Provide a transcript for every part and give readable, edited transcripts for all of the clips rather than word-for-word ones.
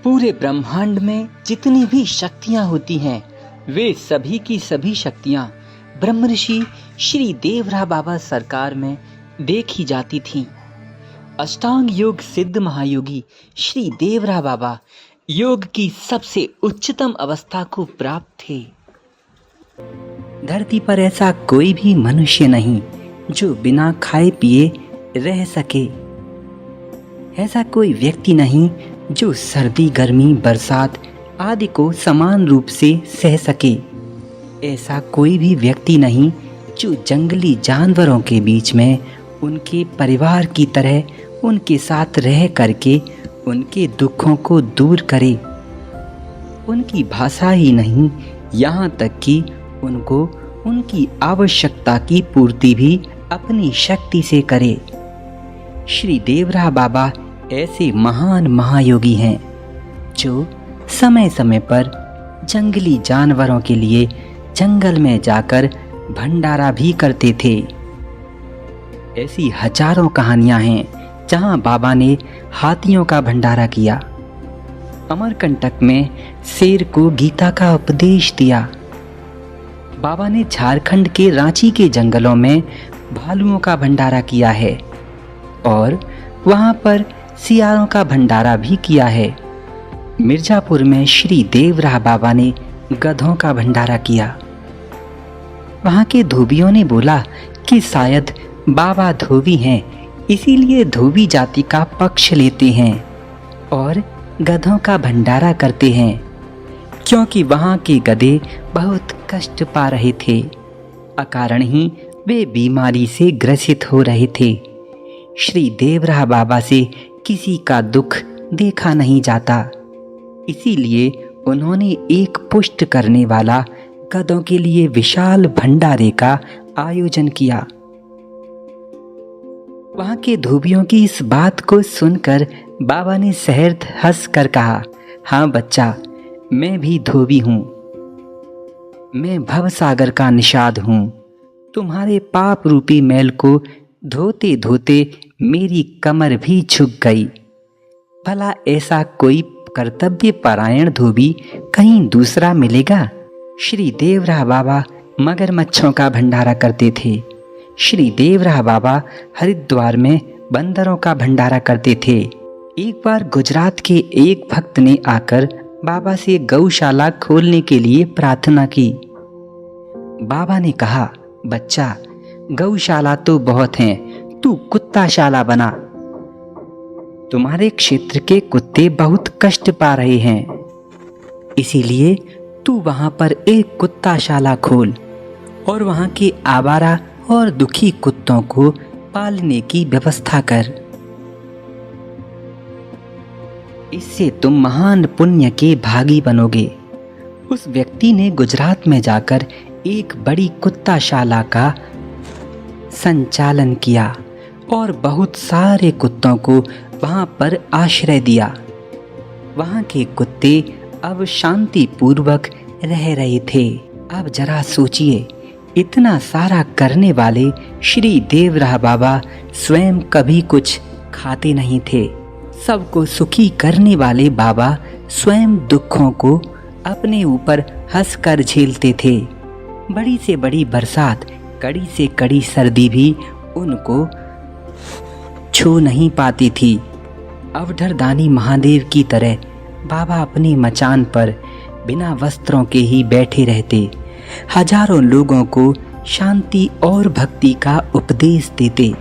पूरे ब्रह्मांड में जितनी भी शक्तियां होती हैं वे सभी की सभी शक्तियां ब्रह्मऋषि श्री देवरा बाबा सरकार में देखी जाती थीं। अष्टांग योग सिद्ध महायोगी श्री देवरा बाबा योग की सबसे उच्चतम अवस्था को प्राप्त थे। धरती पर ऐसा कोई भी मनुष्य नहीं जो बिना खाए पिए रह सके। ऐसा कोई व्यक्ति नहीं जो सर्दी, गर्मी, बरसात आदि को समान रूप से सह सके। ऐसा कोई भी व्यक्ति नहीं जो जंगली जानवरों के बीच में उनके परिवार की तरह उनके साथ रह करके उनके दुखों को दूर करे। उनकी भाषा ही नहीं, यहाँ तक कि उनको उनकी आवश्यकता की पूर्ति भी अपनी शक्ति से करे। श्री देवरा बाबा ऐसे महान महायोगी हैं जो समय समय पर जंगली जानवरों के लिए जंगल में जाकर भंडारा भी करते थे। ऐसी हजारों कहानियां हैं जहां बाबा ने हाथियों का भंडारा किया, अमरकंटक में शेर को गीता का उपदेश दिया। बाबा ने झारखंड के रांची के जंगलों में भालुओं का भंडारा किया है और वहां पर सियारों का भंडारा भी किया है। मिर्जापुर में श्री देवरा बाबा ने गधों का भंडारा किया। वहां के धोबियों ने बोला कि शायद बाबा धोबी हैं, इसीलिए धोबी जाति का पक्ष लेते हैं और गधों का भंडारा करते हैं, क्योंकि वहां के गधे बहुत कष्ट पा रहे थे। अकारण ही वे बीमारी से ग्रसित हो रहे थे। श्री देवरा बाबा से किसी का दुख देखा नहीं जाता, इसीलिए उन्होंने एक पुष्ट करने वाला गधों के लिए विशाल भंडारे का आयोजन किया। वहां के धोबियों की इस बात को सुनकर बाबा ने सहर्ष हंस कर कहा, हाँ बच्चा, मैं भी धोबी हूँ। मैं भवसागर का निषाद हूँ। तुम्हारे पाप रूपी मैल को धोते धोते मेरी कमर भी झुक गई। भला ऐसा कोई कर्तव्य परायण धोबी कहीं दूसरा मिलेगा? श्री देवरा बाबा मगरमच्छों का भंडारा करते थे। श्री देवरा बाबा हरिद्वार में बंदरों का भंडारा करते थे। एक बार गुजरात के एक भक्त ने आकर बाबा से गौशाला खोलने के लिए प्रार्थना की। बाबा ने कहा, बच्चा, गौशाला तो बहुत हैं, तू कुत्ताशाला बना। तुम्हारे क्षेत्र के कुत्ते बहुत कष्ट पा रहे हैं, इसीलिए तू वहां पर एक कुत्ताशाला खोल और वहां के आवारा और दुखी कुत्तों को पालने की व्यवस्था कर। इससे तुम महान पुण्य के भागी बनोगे। उस व्यक्ति ने गुजरात में जाकर एक बड़ी कुत्ताशाला का संचालन किया और बहुत सारे कुत्तों को वहां पर आश्रय दिया। वहां के कुत्ते अब शांति पूर्वक रह रहे थे। अब जरा सोचिए, इतना सारा करने वाले श्री देवरा बाबा स्वयं कभी कुछ खाते नहीं थे। सबको सुखी करने वाले बाबा स्वयं दुखों को अपने ऊपर हंसकर झेलते थे। बड़ी से बड़ी बरसात, कड़ी से कड़ी सर्दी भी उनको छू नहीं पाती थी। अवधरदानी महादेव की तरह बाबा अपने मचान पर बिना वस्त्रों के ही बैठे रहते। हजारों लोगों को शांति और भक्ति का उपदेश देते,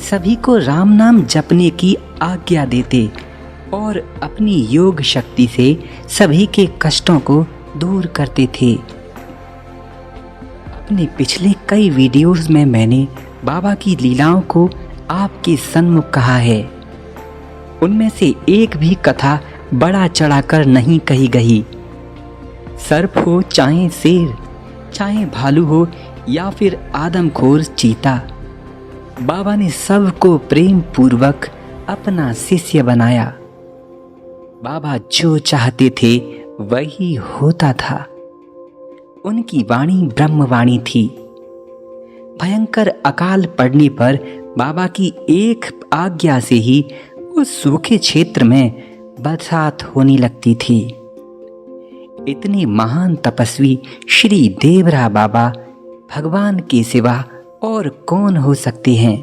सभी को राम नाम जपने की आज्ञा देते और अपनी योग शक्ति से सभी के कष्टों को दूर करते थे। अपने पिछले कई वीडियोस में मैंने बाबा की लीलाओं को आपके सन्मुख कहा है। उनमें से एक भी कथा बड़ा चढ़ाकर नहीं कही गई। सर्प हो चाहे शेर, चाहे भालू हो या फिर आदमखोर चीता, बाबा ने सबको प्रेम पूर्वक अपना शिष्य बनाया। बाबा जो चाहते थे वही होता था। उनकी वाणी ब्रह्मवाणी थी। भयंकर अकाल पड़ने पर बाबा की एक आज्ञा से ही उस सूखे क्षेत्र में बरसात होने लगती थी। इतने महान तपस्वी श्री देवरा बाबा भगवान के सिवा और कौन हो सकते हैं।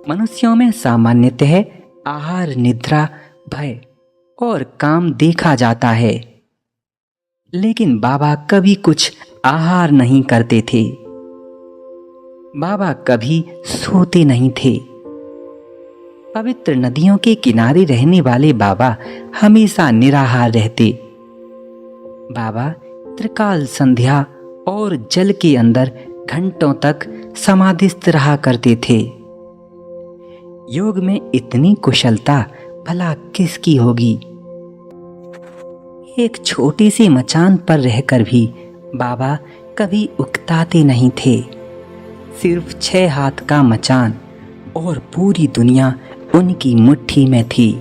मनुष्यों में सामान्यतः आहार, निद्रा, भय और काम देखा जाता है, लेकिन बाबा कभी कुछ आहार नहीं करते थे। बाबा कभी सोते नहीं थे। पवित्र नदियों के किनारे रहने वाले बाबा हमेशा निराहार रहते। बाबा त्रिकाल संध्या और जल के अंदर घंटों तक समाधिस्थ रहा करते थे। योग में इतनी कुशलता भला किसकी होगी। एक छोटी सी मचान पर रहकर भी बाबा कभी उकताते नहीं थे। सिर्फ 6 हाथ का मचान और पूरी दुनिया उनकी मुट्ठी में थी।